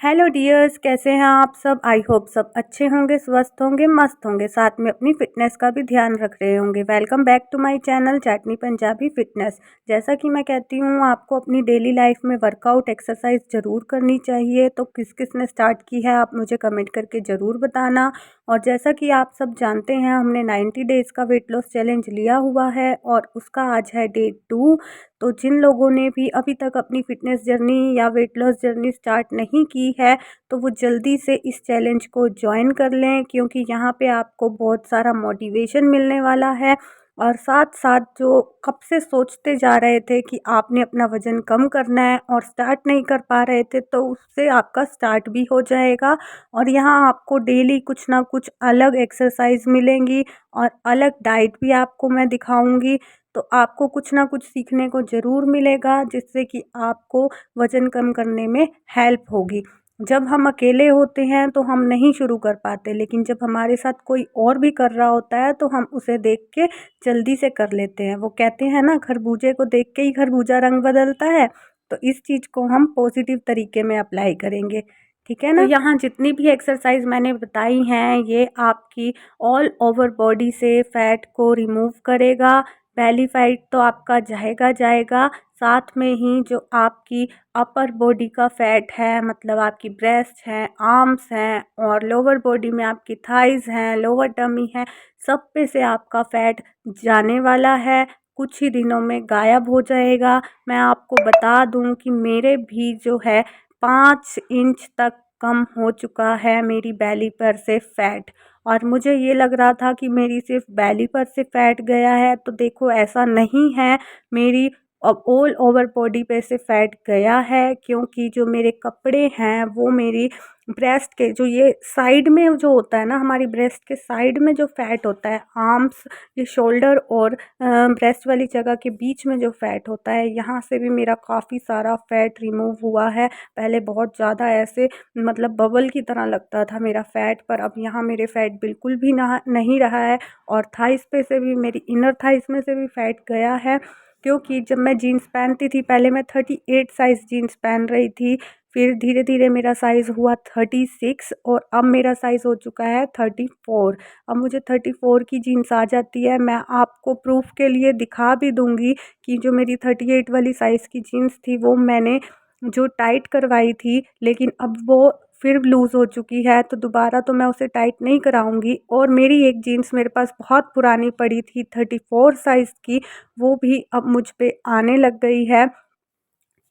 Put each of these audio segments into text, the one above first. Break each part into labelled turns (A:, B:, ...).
A: Hello dears, कैसे हैं आप सब। आई होप सब अच्छे होंगे, स्वस्थ होंगे, मस्त होंगे, साथ में अपनी फिटनेस का भी ध्यान रख रहे होंगे। Welcome back to my channel chutney Punjabi fitness. जैसा कि मैं कहती हूँ, आपको अपनी डेली लाइफ में वर्कआउट एक्सरसाइज ज़रूर करनी चाहिए। तो किस किस ने स्टार्ट की है आप मुझे कमेंट करके ज़रूर बताना। और जैसा कि आप सब जानते हैं, हमने 90 डेज़ का वेट लॉस चैलेंज लिया हुआ है और उसका आज है डे 2। तो जिन लोगों ने भी अभी तक अपनी फ़िटनेस जर्नी या वेट लॉस जर्नी स्टार्ट नहीं की है, तो वो जल्दी से इस चैलेंज को जॉइन कर लें, क्योंकि यहाँ पे आपको बहुत सारा मोटिवेशन मिलने वाला है। और साथ साथ जो कब से सोचते जा रहे थे कि आपने अपना वज़न कम करना है और स्टार्ट नहीं कर पा रहे थे, तो उससे आपका स्टार्ट भी हो जाएगा। और यहाँ आपको डेली कुछ ना कुछ अलग एक्सरसाइज मिलेंगी और अलग डाइट भी आपको मैं दिखाऊंगी। तो आपको कुछ ना कुछ सीखने को ज़रूर मिलेगा, जिससे कि आपको वज़न कम करने में हेल्प होगी। जब हम अकेले होते हैं तो हम नहीं शुरू कर पाते, लेकिन जब हमारे साथ कोई और भी कर रहा होता है तो हम उसे देख के जल्दी से कर लेते हैं। वो कहते हैं ना, खरबूजे को देख के ही खरबूजा रंग बदलता है। तो इस चीज़ को हम पॉजिटिव तरीके में अप्लाई करेंगे, ठीक है ना। तो यहाँ जितनी भी एक्सरसाइज मैंने बताई हैं, ये आपकी ऑल ओवर बॉडी से फैट को रिमूव करेगा। बेली फैट तो आपका जाएगा जाएगा, साथ में ही जो आपकी अपर बॉडी का फैट है, मतलब आपकी ब्रेस्ट हैं, आर्म्स हैं, और लोअर बॉडी में आपकी थाइज़ हैं, लोअर टमी है, सब पे से आपका फैट जाने वाला है। कुछ ही दिनों में गायब हो जाएगा। मैं आपको बता दूं कि मेरे भी जो है 5 इंच तक कम हो चुका है मेरी बेली पर से फैट। और मुझे ये लग रहा था कि मेरी सिर्फ बेली पर से फैट गया है, तो देखो ऐसा नहीं है। मेरी अब ऑल ओवर बॉडी पे से फैट गया है, क्योंकि जो मेरे कपड़े हैं वो मेरी ब्रेस्ट के जो ये साइड में जो होता है ना, हमारी ब्रेस्ट के साइड में जो फैट होता है, आर्म्स, ये शोल्डर और ब्रेस्ट वाली जगह के बीच में जो फैट होता है, यहाँ से भी मेरा काफ़ी सारा फैट रिमूव हुआ है। पहले बहुत ज़्यादा ऐसे मतलब बबल की तरह लगता था मेरा फ़ैट, पर अब यहाँ मेरे फ़ैट बिल्कुल भी ना नहीं रहा है। और थाइस पे से भी, मेरी इनर थाइस में से भी फ़ैट गया है। क्योंकि जब मैं जीन्स पहनती थी, पहले मैं 38 साइज़ जीन्स पहन रही थी, फिर धीरे धीरे मेरा साइज़ हुआ 36 और अब मेरा साइज़ हो चुका है 34। अब मुझे 34 की जीन्स आ जाती है। मैं आपको प्रूफ के लिए दिखा भी दूँगी कि जो मेरी 38 वाली साइज़ की जीन्स थी, वो मैंने जो टाइट करवाई थी, लेकिन अब वो फिर लूज़ हो चुकी है, तो दोबारा तो मैं उसे टाइट नहीं कराऊंगी। और मेरी एक जीन्स मेरे पास बहुत पुरानी पड़ी थी 34 साइज़ की, वो भी अब मुझ पे आने लग गई है।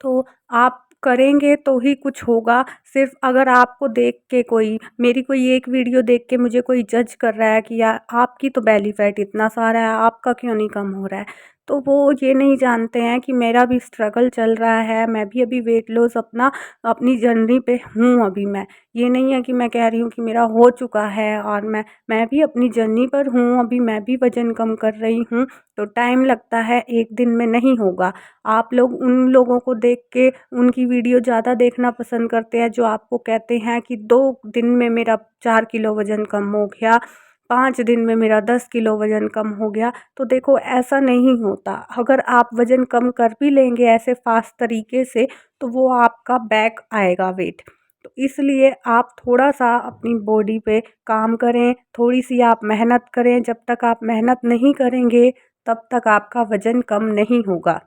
A: तो आप करेंगे तो ही कुछ होगा। सिर्फ अगर आपको देख के कोई, मेरी कोई एक वीडियो देख के मुझे कोई जज कर रहा है कि यार आपकी तो बेली फैट इतना सारा है, आपका क्यों नहीं कम हो रहा है, तो वो ये नहीं जानते हैं कि मेरा भी स्ट्रगल चल रहा है। मैं भी अभी वेट लॉस अपनी जर्नी पे हूँ। अभी मैं, ये नहीं है कि मैं कह रही हूँ कि मेरा हो चुका है, और मैं भी अपनी जर्नी पर हूँ। अभी मैं भी वज़न कम कर रही हूँ, तो टाइम लगता है, एक दिन में नहीं होगा। आप लोग उन लोगों को देख के उनकी वीडियो ज़्यादा देखना पसंद करते हैं जो आपको कहते हैं कि 2 दिन में मेरा 4 किलो वज़न कम हो गया, 5 दिन में मेरा 10 किलो वज़न कम हो गया। तो देखो ऐसा नहीं होता। अगर आप वज़न कम कर भी लेंगे ऐसे फ़ास्ट तरीके से, तो वो आपका बैक आएगा वेट। तो इसलिए आप थोड़ा-सा अपनी बॉडी पे काम करें, थोड़ी-सी आप मेहनत करें। जब तक आप मेहनत नहीं करेंगे, तब तक आपका वज़न कम नहीं होगा।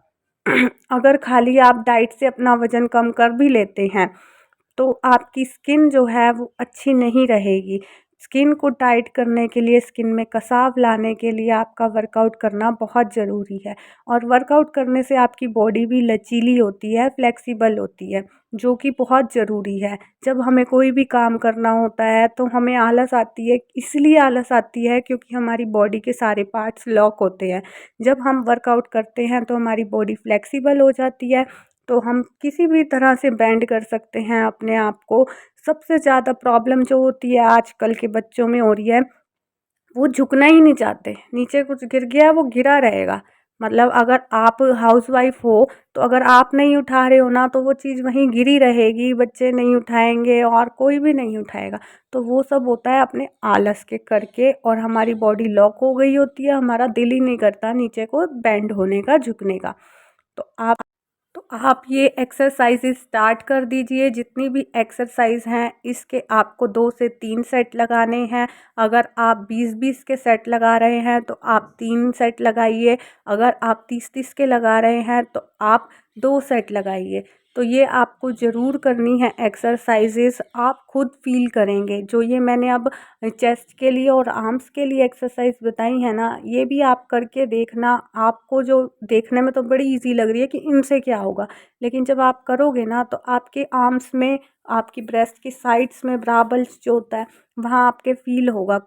A: अगर खाली आप डाइट से अपना वज़न कम कर भी लेते हैं, तो आपकी स्किन जो है वो अच्छी नहीं रहेगी। स्किन को टाइट करने के लिए, स्किन में कसाव लाने के लिए आपका वर्कआउट करना बहुत ज़रूरी है। और वर्कआउट करने से आपकी बॉडी भी लचीली होती है, फ्लेक्सिबल होती है, जो कि बहुत ज़रूरी है। जब हमें कोई भी काम करना होता है तो हमें आलस आती है, इसलिए आलस आती है क्योंकि हमारी बॉडी के सारे पार्ट्स लॉक होते हैं। जब हम वर्कआउट करते हैं तो हमारी बॉडी फ्लेक्सिबल हो जाती है, तो हम किसी भी तरह से बेंड कर सकते हैं अपने आप को। सबसे ज़्यादा प्रॉब्लम जो होती है आजकल के बच्चों में हो रही है, वो झुकना ही नहीं चाहते। नीचे कुछ गिर गया है, वो गिरा रहेगा। मतलब अगर आप हाउसवाइफ हो, तो अगर आप नहीं उठा रहे हो ना, तो वो चीज़ वहीं गिरी रहेगी, बच्चे नहीं उठाएंगे और कोई भी नहीं उठाएगा। तो वो सब होता है अपने आलस के करके, और हमारी बॉडी लॉक हो गई होती है, हमारा दिल ही नहीं करता नीचे को बेंड होने का, झुकने का। तो आप ये एक्सरसाइज़ स्टार्ट कर दीजिए। जितनी भी एक्सरसाइज़ हैं इसके आपको 2 से 3 सेट लगाने हैं। अगर आप 20-20 के सेट लगा रहे हैं तो आप 3 सेट लगाइए। अगर आप 30-30 के लगा रहे हैं तो आप 2 सेट लगाइए। तो ये आपको ज़रूर करनी है एक्सरसाइज़ेस, आप खुद फ़ील करेंगे। जो ये मैंने अब चेस्ट के लिए और आर्म्स के लिए एक्सरसाइज बताई है ना, ये भी आप करके देखना। आपको जो देखने में तो बड़ी इजी लग रही है कि इनसे क्या होगा, लेकिन जब आप करोगे ना तो आपके आर्म्स में, आपकी ब्रेस्ट की साइड्स में ब्राबल्स जो होता है वहाँ आपके फील होगा,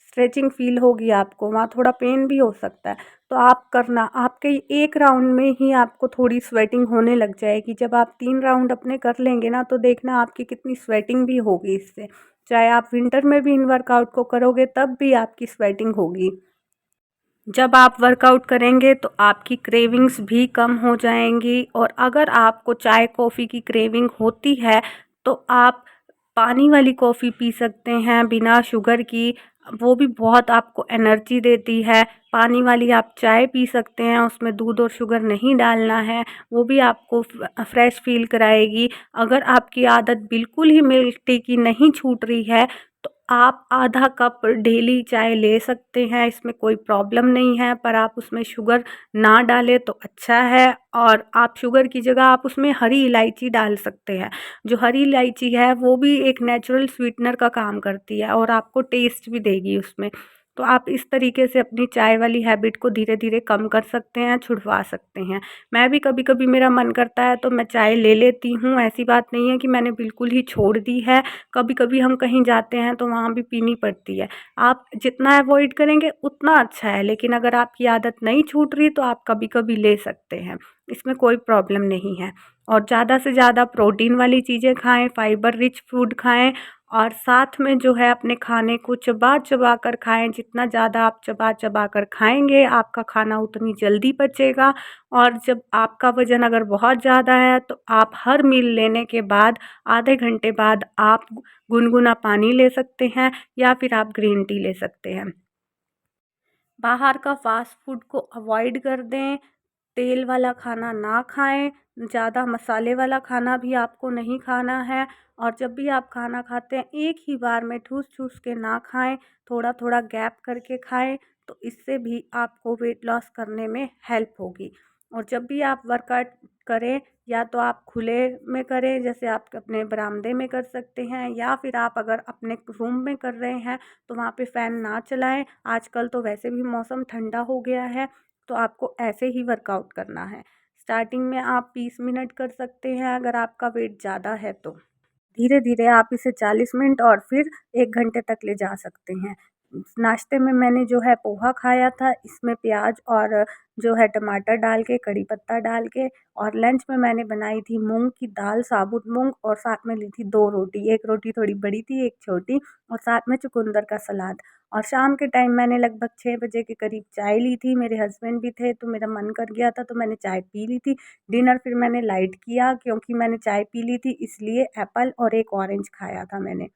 A: स्ट्रेचिंग फील होगी आपको, वहाँ थोड़ा पेन भी हो सकता है। तो आप करना, आपके एक राउंड में ही आपको थोड़ी स्वेटिंग होने लग जाएगी। जब आप 3 राउंड अपने कर लेंगे ना तो देखना आपकी कितनी स्वेटिंग भी होगी इससे। चाहे आप विंटर में भी इन वर्कआउट को करोगे तब भी आपकी स्वेटिंग होगी। जब आप वर्कआउट करेंगे तो आपकी क्रेविंग्स भी कम हो जाएंगी। और अगर आपको चाय कॉफ़ी की क्रेविंग होती है तो आप पानी वाली कॉफ़ी पी सकते हैं बिना शुगर की, वो भी बहुत आपको एनर्जी देती है। पानी वाली आप चाय पी सकते हैं, उसमें दूध और शुगर नहीं डालना है, वो भी आपको फ्रेश फील कराएगी। अगर आपकी आदत बिल्कुल ही मिल्क टी की नहीं छूट रही है तो आप आधा कप डेली चाय ले सकते हैं, इसमें कोई प्रॉब्लम नहीं है। पर आप उसमें शुगर ना डालें तो अच्छा है। और आप शुगर की जगह आप उसमें हरी इलायची डाल सकते हैं। जो हरी इलायची है वो भी एक नेचुरल स्वीटनर का काम करती है और आपको टेस्ट भी देगी उसमें। तो आप इस तरीके से अपनी चाय वाली हैबिट को धीरे धीरे कम कर सकते हैं, छुड़वा सकते हैं। मैं भी कभी कभी मेरा मन करता है तो मैं चाय ले लेती हूँ, ऐसी बात नहीं है कि मैंने बिल्कुल ही छोड़ दी है। कभी कभी हम कहीं जाते हैं तो वहाँ भी पीनी पड़ती है। आप जितना अवॉइड करेंगे उतना अच्छा है, लेकिन अगर आपकी आदत नहीं छूट रही तो आप कभी कभी ले सकते हैं, इसमें कोई प्रॉब्लम नहीं है। और ज़्यादा से ज़्यादा प्रोटीन वाली चीज़ें खाएं, फाइबर रिच फूड खाएं, और साथ में जो है अपने खाने को चबा चबा कर खाएं। जितना ज़्यादा आप चबा चबा कर खाएंगे आपका खाना उतनी जल्दी पचेगा। और जब आपका वज़न अगर बहुत ज़्यादा है तो आप हर मील लेने के बाद आधे घंटे बाद आप गुनगुना पानी ले सकते हैं या फिर आप ग्रीन टी ले सकते हैं। बाहर का फ़ास्ट फ़ूड को अवॉइड कर दें, तेल वाला खाना ना खाएं, ज़्यादा मसाले वाला खाना भी आपको नहीं खाना है। और जब भी आप खाना खाते हैं एक ही बार में ठूस-ठूस के ना खाएं, थोड़ा-थोड़ा गैप करके खाएं, तो इससे भी आपको वेट लॉस करने में हेल्प होगी। और जब भी आप वर्कआउट करें या तो आप खुले में करें, जैसे आप अपने बरामदे में कर सकते हैं, या फिर आप अगर अपने रूम में कर रहे हैं तो वहाँ पे फ़ैन ना चलाएं। आजकल तो वैसे भी मौसम ठंडा हो गया है तो आपको ऐसे ही वर्कआउट करना है। स्टार्टिंग में आप 20 मिनट कर सकते हैं अगर आपका वेट ज़्यादा है तो। धीरे धीरे आप इसे 40 मिनट और फिर 1 घंटे तक ले जा सकते हैं। नाश्ते में मैंने जो है पोहा खाया था, इसमें प्याज और जो है टमाटर डाल के, कड़ी पत्ता डाल के। और लंच में मैंने बनाई थी मूँग की दाल, साबुत मूँग, और साथ में ली थी 2 रोटी, 1 रोटी थोड़ी बड़ी थी, 1 छोटी, और साथ में चुकंदर का सलाद। और शाम के टाइम मैंने लगभग 6 बजे के करीब चाय ली थी, मेरे हस्बैंड भी थे तो मेरा मन कर गया था तो मैंने चाय पी ली थी। डिनर फिर मैंने लाइट किया क्योंकि मैंने चाय पी ली थी, इसलिए एप्पल और 1 ऑरेंज खाया था मैंने।